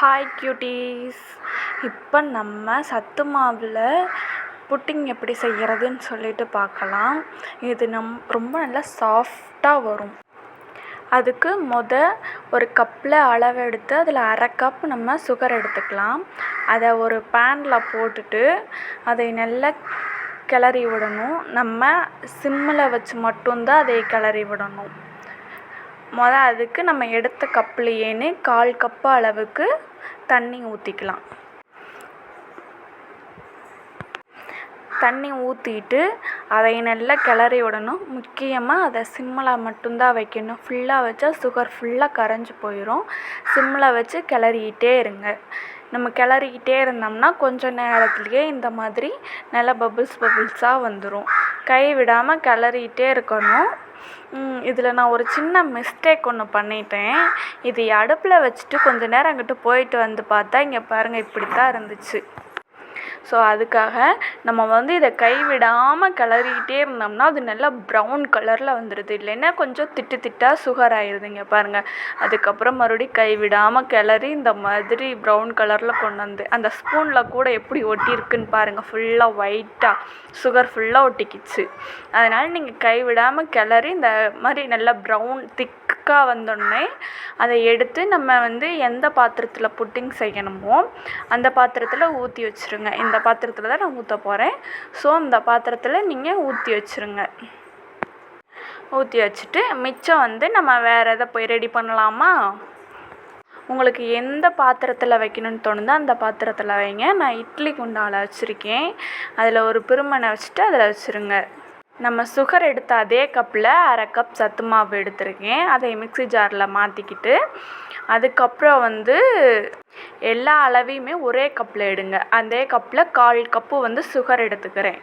Hi க்யூட்டீஸ். இப்போ நம்ம சத்து மாவில் புட்டிங் எப்படி செய்கிறதுன்னு சொல்லிட்டு பார்க்கலாம். இது ரொம்ப நல்லா சாஃப்டாக வரும். அதுக்கு ஒரு கப்பில் அளவு எடுத்து அதில் அரை கப் நம்ம சுகர் எடுத்துக்கலாம். அதை ஒரு பேனில் போட்டுட்டு அதை நல்லா கிளறி விடணும். நம்ம சிம்மில் வச்சு மட்டும்தான் அதை கிளறி விடணும். அதுக்கு நம்ம எடுத்த கப்லேயே 1/4 கப்பு அளவுக்கு தண்ணி ஊற்றிக்கலாம். தண்ணி ஊற்றிட்டு அதை நல்லா கிளறி விடணும். முக்கியமாக அதை சிம்மில் மட்டும்தான் வைக்கணும். ஃபுல்லாக வச்சா சுகர் ஃபுல்லாக கரைஞ்சி போயிடும். சிம்மில் வச்சு கிளறிக்கிட்டே இருங்க. நம்ம கிளறிக்கிட்டே இருந்தோம்னா கொஞ்சம் நேரத்துலேயே இந்த மாதிரி நல்லா பபுள்ஸாக வந்துடும். கை விடாமல் கிளறிக்கிட்டே இருக்கணும். இதில் நான் ஒரு சின்ன மிஸ்டேக் ஒன்று பண்ணிட்டேன். இது அடுப்பில் வச்சுட்டு கொஞ்சம் நேரம் அங்கிட்டு போயிட்டு வந்து பார்த்தா இங்கே பாருங்கள் இப்படி தான் இருந்துச்சு. ஸோ அதுக்காக நம்ம இதை கைவிடாமல் கிளறிக்கிட்டே இருந்தோம்னா அது நல்லா ப்ரௌன் கலரில் வந்துடுது. இல்லைன்னா கொஞ்சம் திட்டாக சுகர் ஆயிடுதுங்க பாருங்கள். அதுக்கப்புறம் மறுபடியும் கைவிடாமல் கிளறி இந்த மாதிரி ப்ரௌன் கலரில் கொண்டு வந்து அந்த ஸ்பூனில் கூட எப்படி ஒட்டியிருக்குன்னு பாருங்கள். ஃபுல்லாக ஒயிட்டாக சுகர் ஃபுல்லாக ஒட்டிக்கிச்சு. அதனால் நீங்கள் கைவிடாமல் கிளறி இந்த மாதிரி நல்லா ப்ரௌன் திக்காக வந்தோடனே அதை எடுத்து நம்ம எந்த பாத்திரத்தில் புட்டிங் செய்யணுமோ அந்த பாத்திரத்தில் ஊற்றி வச்சுருங்க. இந்த பாத்திரத்தில் தான் நான் ஊற்ற போகிறேன். ஸோ இந்த பாத்திரத்தில் நீங்கள் ஊற்றி வச்சுருங்க. ஊற்றி வச்சுட்டு மிச்சம் நம்ம வேறு எதை போய் ரெடி பண்ணலாமா? உங்களுக்கு எந்த பாத்திரத்தில் வைக்கணும்னு தோணுதோ அந்த பாத்திரத்தில் வைங்க. நான் இட்லி குண்டாவில் வச்சுருக்கேன். அதில் ஒரு பிருமனை வச்சுட்டு அதில் வச்சுருங்க. நம்ம சுகர் எடுத்த அதே கப்பில் அரை கப் சத்து மாவு எடுத்திருக்கேன். அதை மிக்ஸி ஜாரில் மாற்றிக்கிட்டு அதுக்கப்புறம் எல்லா அளவையுமே ஒரே கப்பில் எடுங்க. அதே கப்பில் 1/4 கப்பு சுகர் எடுத்துக்கிறேன்.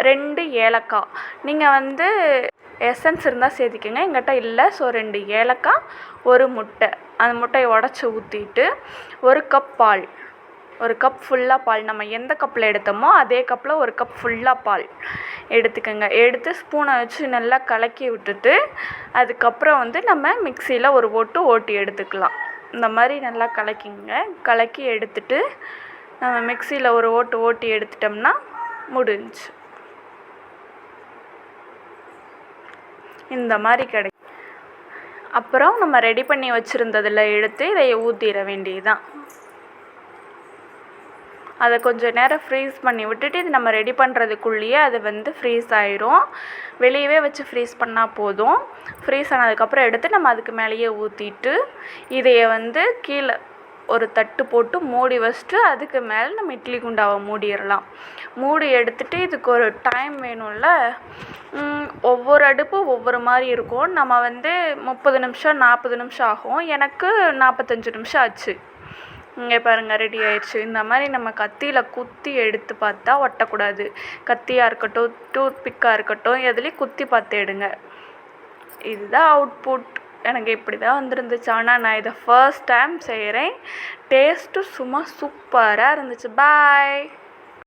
2 ஏலக்காய். நீங்கள் எசன்ஸ் இருந்தால் சேர்த்திக்கங்க. எங்கிட்ட இல்லை. ஸோ 2 ஏலக்காய், 1 முட்டை. அந்த முட்டையை உடச்சி ஊற்றிட்டு 1 கப் பால். 1 கப் ஃபுல்லாக பால். நம்ம எந்த கப்பில் எடுத்தோமோ அதே கப்பில் 1 கப் ஃபுல்லாக பால் எடுத்துக்கோங்க. எடுத்து ஸ்பூனை வச்சு நல்லா கலக்கி விட்டுட்டு அதுக்கப்புறம் நம்ம மிக்சியில் ஒரு ஓட்டி எடுத்துக்கலாம். இந்த மாதிரி நல்லா கலக்கிங்க. கலக்கி எடுத்துட்டு நம்ம மிக்சியில் ஒரு ஓட்டி எடுத்துட்டோம்னா முடிஞ்சு. இந்த மாதிரி கிடைக்கும். அப்புறம் நம்ம ரெடி பண்ணி வச்சுருந்ததில் எடுத்து இதை ஊற்றிட வேண்டியதுதான். அதை கொஞ்சம் நேரம் ஃப்ரீஸ் பண்ணி விட்டுட்டு இது நம்ம ரெடி பண்ணுறதுக்குள்ளேயே அது ஃப்ரீஸ் ஆயிரும். வெளியவே வச்சு ஃப்ரீஸ் பண்ணால் போதும். ஃப்ரீஸ் ஆனதுக்கப்புறம் எடுத்து நம்ம அதுக்கு மேலேயே ஊற்றிட்டு இதையை கீழே ஒரு தட்டு போட்டு மூடி வச்சுட்டு அதுக்கு மேலே நம்ம இட்லி குண்டாவை மூடிடலாம். மூடி எடுத்துகிட்டு இதுக்கு ஒரு டைம் வேணும்ல. ஒவ்வொரு அடுப்பும் ஒவ்வொரு மாதிரி இருக்கும். நம்ம 30 நிமிஷம் 40 நிமிஷம் ஆகும். எனக்கு 45 நிமிஷம் ஆச்சு. இங்கே பாருங்கள் ரெடி ஆயிடுச்சு. இந்த மாதிரி நம்ம கத்தியில் குத்தி எடுத்து பார்த்தா ஒட்டக்கூடாது. கத்தியாக இருக்கட்டும், டூத் பிக்காக இருக்கட்டும், எதுலேயும் குத்தி பார்த்து எடுங்க. இதுதான் அவுட்புட். எனக்கு இப்படி தான் வந்துருந்துச்சு. ஆனால் நான் இதை ஃபர்ஸ்ட் டைம் செய்கிறேன். டேஸ்ட்டு சும்மா சூப்பராக இருந்துச்சு. பாய்.